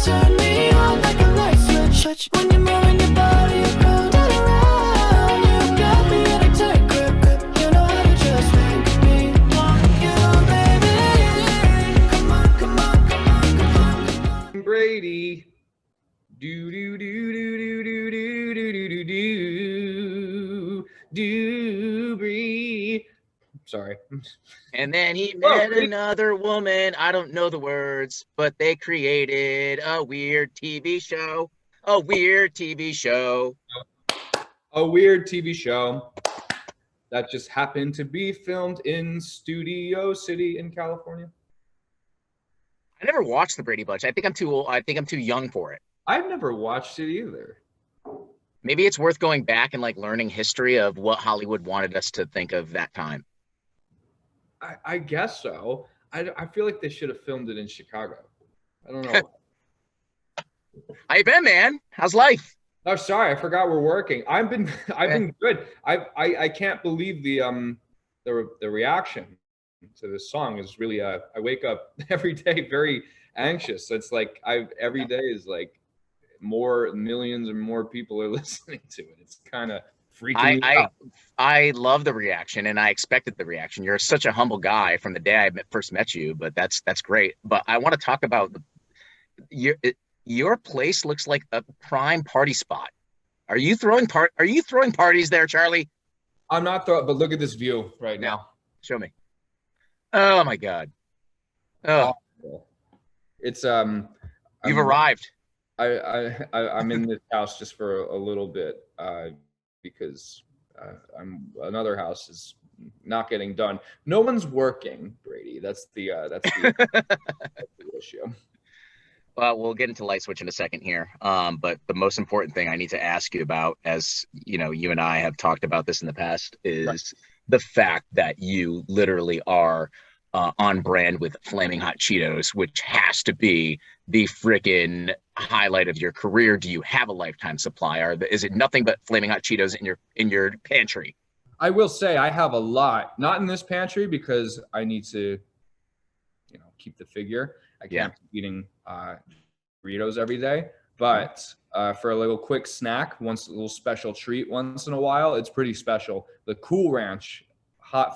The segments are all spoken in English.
turn me on like a light switch. When you're moving your body around and around, you got me in a tight grip. You know how to just make me want you, baby. Come on, come on, come on, come on, come on. Brady. Do do do do do do do do do do do Brady. Sorry. And then he met another woman. I don't know the words, but they created a weird TV show. A weird TV show. A weird TV show that just happened to be filmed in Studio City in California. I never watched the Brady Bunch. I think I'm too old. I think I'm too young for it. I've never watched it either. Maybe it's worth going back and like learning history of what Hollywood wanted us to think of that time. I guess so. I feel like they should have filmed it in Chicago. I don't know. How you been, man? How's life? Oh, sorry, I forgot we're working. I've been good. I can't believe the reaction to this song is really. I wake up every day very anxious. It's like every day is like millions and more people are listening to it. It's kind of freaking me out. I love the reaction, and I expected the reaction. You're such a humble guy from the day I first met you, but that's great. But I want to talk about your place looks like a prime party spot. Are you throwing parties there, Charlie? I'm not throwing, but look at this view right now. Show me. Oh my God. Oh, it's you've arrived. I'm in this house just for a little bit because another house is not getting done. No one's working, Brady. That's the issue. Well, we'll get into light switch in a second here. But the most important thing I need to ask you about, as you know, you and I have talked about this in the past, is the fact that you literally are on brand with Flaming Hot Cheetos, which has to be the freaking highlight of your career. Do you have a lifetime supply, or is it nothing but Flaming Hot Cheetos in your pantry? I will say I have a lot, not in this pantry because I need to, keep the figure. I can't keep eating Doritos every day, but for a little quick snack, a little special treat once in a while, it's pretty special. The Cool Ranch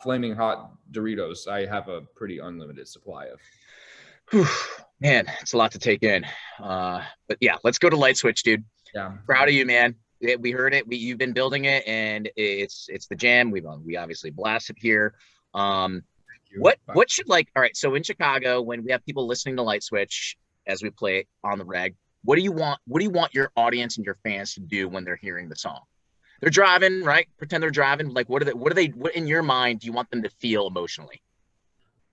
flaming hot Doritos, I have a pretty unlimited supply of. Whew, man, it's a lot to take in. But yeah, let's go to light switch, dude. Yeah, proud of you, man. We heard it. You've been building it, and it's the jam. We obviously blasted here. What should all right, so in Chicago, when we have people listening to Light Switch as we play it on the reg, what do you want your audience and your fans to do when they're hearing the song? They're driving, right? Pretend they're driving. Like, what in your mind do you want them to feel emotionally?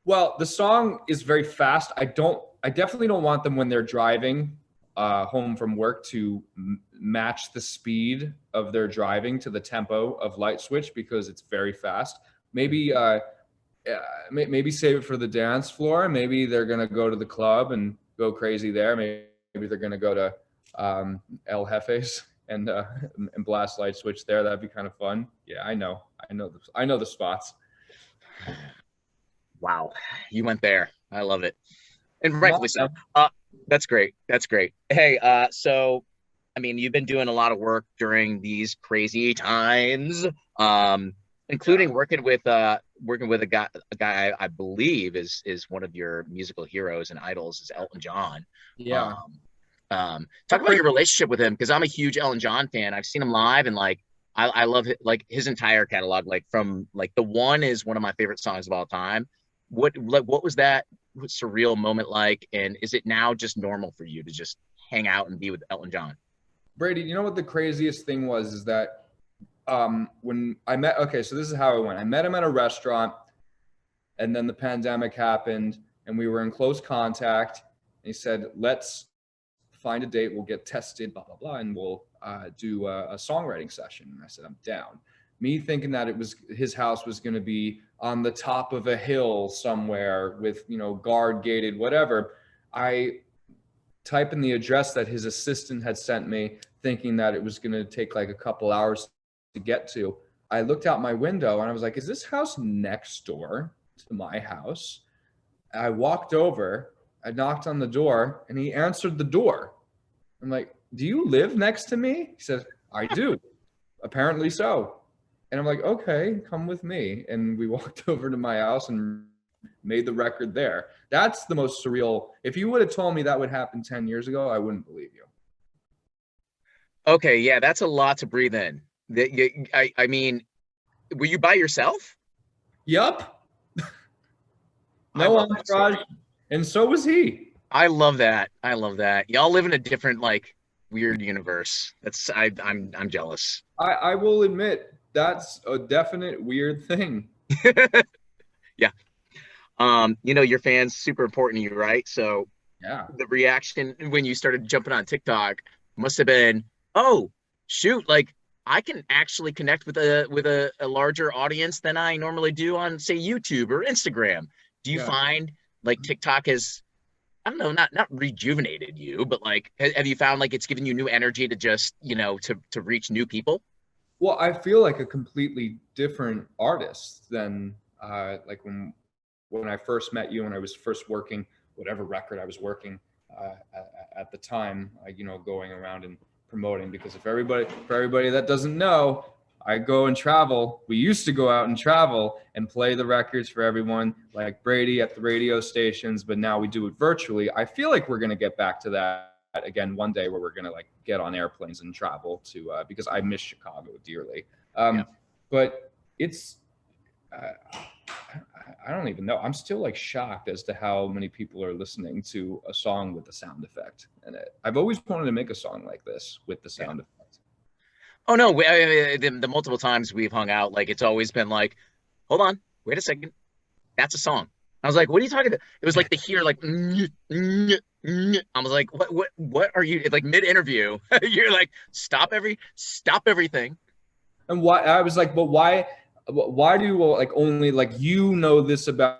Well, the song is very fast. I definitely don't want them when they're driving home from work to match the speed of their driving to the tempo of Light Switch because it's very fast. Maybe save it for the dance floor. Maybe they're gonna go to the club and go crazy there. Maybe they're gonna go to El Hefe's and blast Light Switch there. That'd be kind of fun. Yeah, I know the spots. Wow, you went there. I love it, and rightfully so. That's great. Hey, so I mean, you've been doing a lot of work during these crazy times, including working with a guy I believe is one of your musical heroes and idols, is Elton John. Yeah. Talk about your relationship with him, because I'm a huge Elton John fan. I've seen him live, and I love it, his entire catalog. From The One is one of my favorite songs of all time. What was that surreal moment like, and is it now just normal for you to just hang out and be with Elton John? Brady, you know what the craziest thing was is that when I met, so this is how it went. I met him at a restaurant, and then the pandemic happened, and we were in close contact. And he said, "Let's find a date. We'll get tested, blah blah blah, and we'll do a songwriting session." And I said, "I'm down." Me thinking that his house was going to be on the top of a hill somewhere with guard gated, whatever. I type in the address that his assistant had sent me, thinking that it was going to take like a couple hours to get to. I looked out my window and I was like, is this house next door to my house? I walked over I knocked on the door and he answered the door. I'm like, do you live next to me? He says, I do. Apparently so. And I'm like, okay, come with me. And we walked over to my house and made the record there. That's the most surreal. If you would have told me that would happen 10 years ago, I wouldn't believe you. Okay, yeah, that's a lot to breathe in. I mean, were you by yourself? Yup. I No love that entourage. story. And so was he. I love that. I love that. Y'all live in a different, like, weird universe. I'm jealous. I will admit that's a definite weird thing. Yeah. Your fans super important to you, right? So Yeah. the reaction when you started jumping on TikTok must have been, oh, shoot, like I can actually connect with a larger audience than I normally do on, say, YouTube or Instagram. Do you Yeah. find like TikTok has, I don't know, not rejuvenated you, but like have you found like it's given you new energy to just, to reach new people? Well, I feel like a completely different artist than like when I first met you, when I was first working whatever record I was working at the time, going around and promoting. Because for everybody that doesn't know, I go and travel. We used to go out and travel and play the records for everyone, like Brady at the radio stations, but now we do it virtually. I feel like we're gonna get back to that again one day, where we're gonna like get on airplanes and travel to because I miss Chicago dearly. Yeah. But it's I don't even know. I'm still like shocked as to how many people are listening to a song with a sound effect in it. I've always wanted to make a song like this with the sound effect. Oh no, the multiple times we've hung out, like it's always been like, hold on, wait a second, that's a song. I was like, what are you talking about? It was like the here, like, I was like, what are you, like mid interview? You're like, stop everything. And why I was like, but why do you like only like this about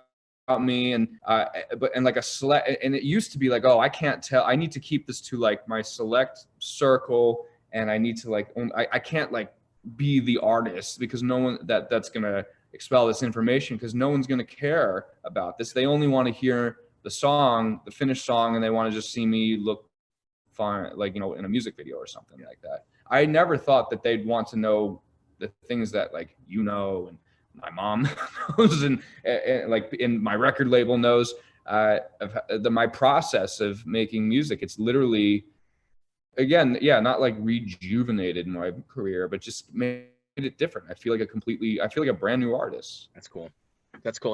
me and like a select, and it used to be like, oh, I can't tell, I need to keep this to like my select circle, and I need to like I can't like be the artist, because no one that's gonna expel this information, because no one's gonna care about this. They only want to hear the song, the finished song, and they want to just see me look fine, like in a music video or something like that. I never thought that they'd want to know the things that like and my mom knows, and like in my record label knows of my process of making music. It's literally, again, not like rejuvenated my career, but just made it different. I feel like a brand new artist. That's cool.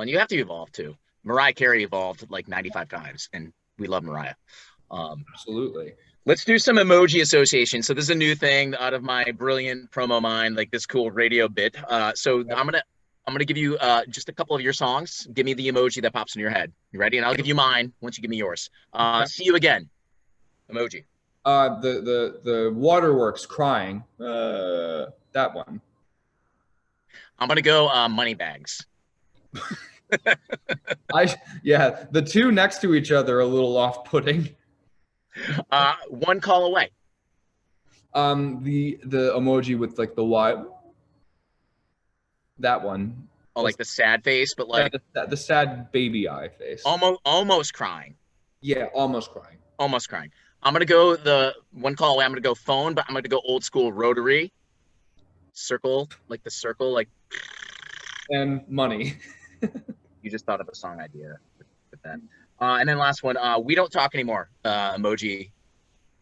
And you have to evolve too. Mariah Carey evolved like 95 times, and we love Mariah. Absolutely. Let's do some emoji association. So this is a new thing out of my brilliant promo mind, like this cool radio bit. So I'm gonna give you just a couple of your songs. Give me the emoji that pops in your head. You ready? And I'll give you mine once you give me yours. See you again. Emoji. The waterworks crying. That one. I'm gonna go money bags. The two next to each other are a little off-putting. One call away. The emoji with like the why. That one. Oh, like the sad face, but like the sad baby eye face. Almost crying. Yeah, almost crying. Almost crying. I'm gonna go the one call away. I'm gonna go phone, but I'm gonna go old school rotary. Circle, like the circle, like. And money. You just thought of a song idea with that. And then last one, we don't talk anymore. Emoji.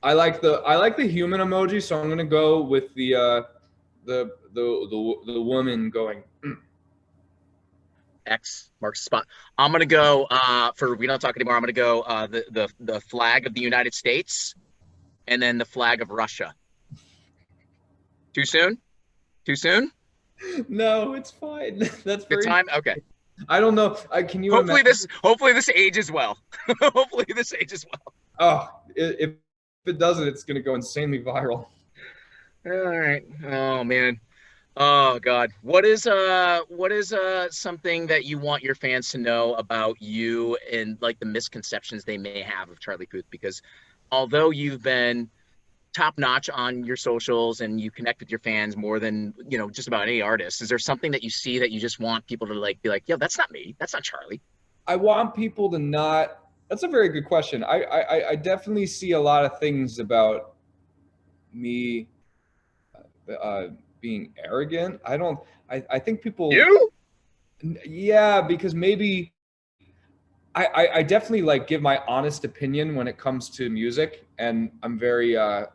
I like the human emoji, so I'm gonna go with the woman going. X marks the spot. I'm gonna go for we don't talk anymore. I'm gonna go the flag of the United States, and then the flag of Russia. Too soon? Too soon? No, it's fine. That's good time. Okay. I don't know. Can you? Hopefully this ages well. Hopefully this ages well. Oh, if it doesn't, it's gonna go insanely viral. All right. Oh man. Oh God. What is something that you want your fans to know about you and like the misconceptions they may have of Charlie Puth? Because although you've been top notch on your socials and you connect with your fans more than just about any artist, is there something that you see that you just want people to like be like, yo, that's not me, that's not Charlie? I want people to not That's a very good question. I definitely see a lot of things about me being arrogant. I don't. I think people. You? Yeah, because maybe I definitely like give my honest opinion when it comes to music, and I'm very I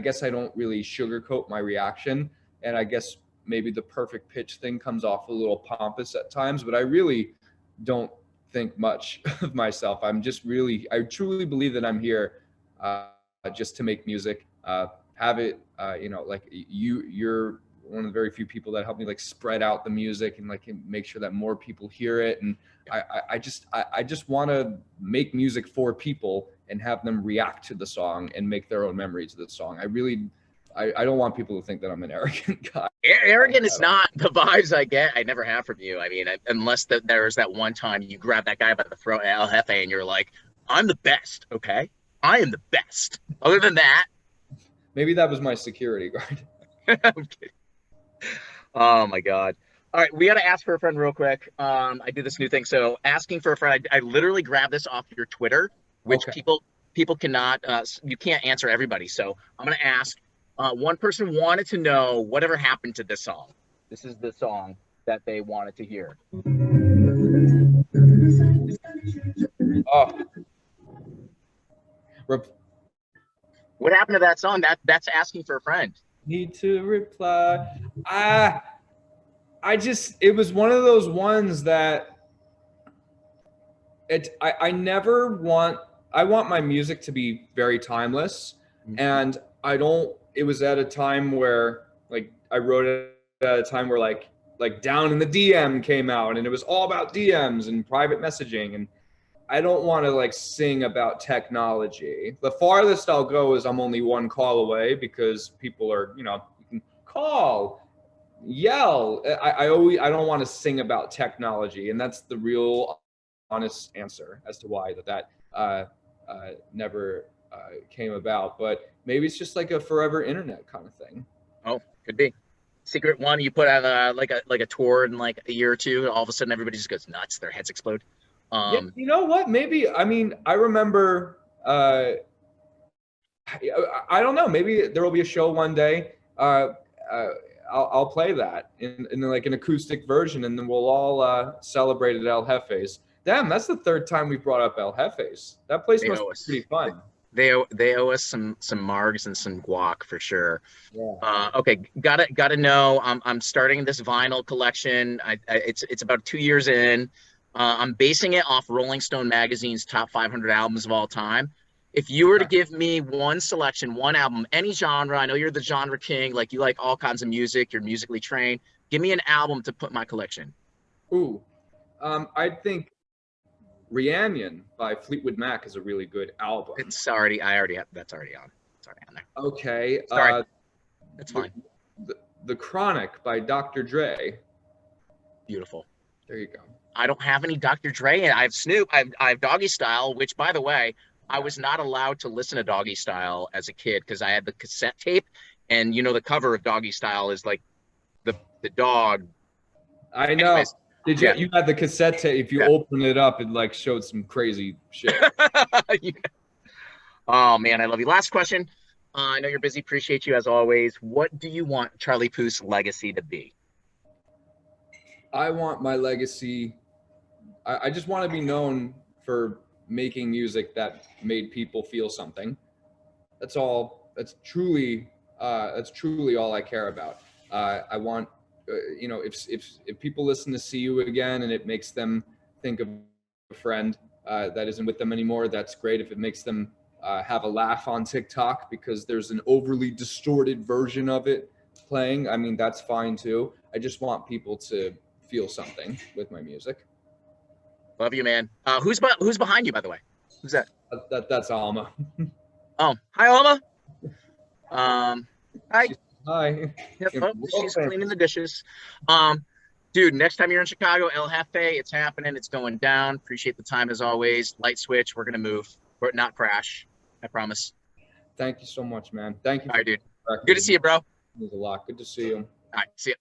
guess I don't really sugarcoat my reaction, and I guess maybe the perfect pitch thing comes off a little pompous at times, but I really don't think much of myself. I truly believe that I'm here just to make music, have it, like you're one of the very few people that help me like spread out the music and like make sure that more people hear it. And I just want to make music for people and have them react to the song and make their own memories of the song. I don't want people to think that I'm an arrogant guy. Arrogant is not the vibes I get. I never have from you. I mean, unless there's that one time you grab that guy by the throat at El Hefe and you're like, I'm the best, okay? I am the best. Other than that, Maybe that was my security guard. I'm kidding. Oh my God. All right, we got to ask for a friend real quick. I do this new thing. So asking for a friend, I literally grabbed this off your Twitter, which Okay. people cannot, you can't answer everybody. So I'm going to ask. One person wanted to know whatever happened to this song. This is the song that they wanted to hear. Oh. What happened to that song? That's asking for a friend. Need to reply. It was one of those ones that I never want, I want my music to be very timeless. And it was at a time where like I wrote it at a time where like Down in the DM came out and it was all about DMs and private messaging. And I don't want to like sing about technology. The farthest I'll go is I'm only one call away, because people are, you can call, yell. I don't want to sing about technology. And that's the real honest answer as to why that never came about. But maybe it's just like a forever internet kind of thing. Oh, could be. Secret one you put out like a tour in like a year or two, all of a sudden everybody just goes nuts, their heads explode. Yeah, you know what? Maybe, I mean, I remember, I don't know, maybe there will be a show one day. I'll play that in like an acoustic version, and then we'll all celebrate at El Jefe's. Damn, that's the third time we brought up El Jefe's. That place must be pretty fun. They owe us some margs and some guac for sure. Yeah. Okay, gotta know. I'm starting this vinyl collection. It's about 2 years in. I'm basing it off Rolling Stone magazine's top 500 albums of all time. If you were to give me one selection, one album, any genre, I know you're the genre king, like you like all kinds of music, you're musically trained. Give me an album to put in my collection. Ooh, I think Reunion by Fleetwood Mac is a really good album. That's already on. It's already on there. Okay. Sorry. That's fine. The Chronic by Dr. Dre. Beautiful. There you go. I don't have any Dr. Dre, and I have Snoop. I have Doggy Style, which, by the way, I was not allowed to listen to Doggy Style as a kid because I had the cassette tape, and the cover of Doggy Style is like the dog. I know. Anyways, you had the cassette tape? If you open it up, it like showed some crazy shit. Yeah. Oh man, I love you. Last question. I know you're busy. Appreciate you as always. What do you want Charlie Puth's legacy to be? I want my legacy. I just want to be known for making music that made people feel something. That's all. That's truly all I care about. I want, if people listen to See You Again and it makes them think of a friend that isn't with them anymore, that's great. If it makes them have a laugh on TikTok because there's an overly distorted version of it playing, I mean, that's fine too. I just want people to feel something with my music. Love you, man. Who's behind you, by the way? Who's that? That's Alma. Oh, hi, Alma. Hi. Hi. Yep, she's cleaning the dishes. Dude, next time you're in Chicago, El Hefe, it's happening. It's going down. Appreciate the time as always. Light switch. We're gonna move, but not crash. I promise. Thank you so much, man. Thank you. All right, dude. Good to see you, bro. It was a lot. Good to see you. All right, see you.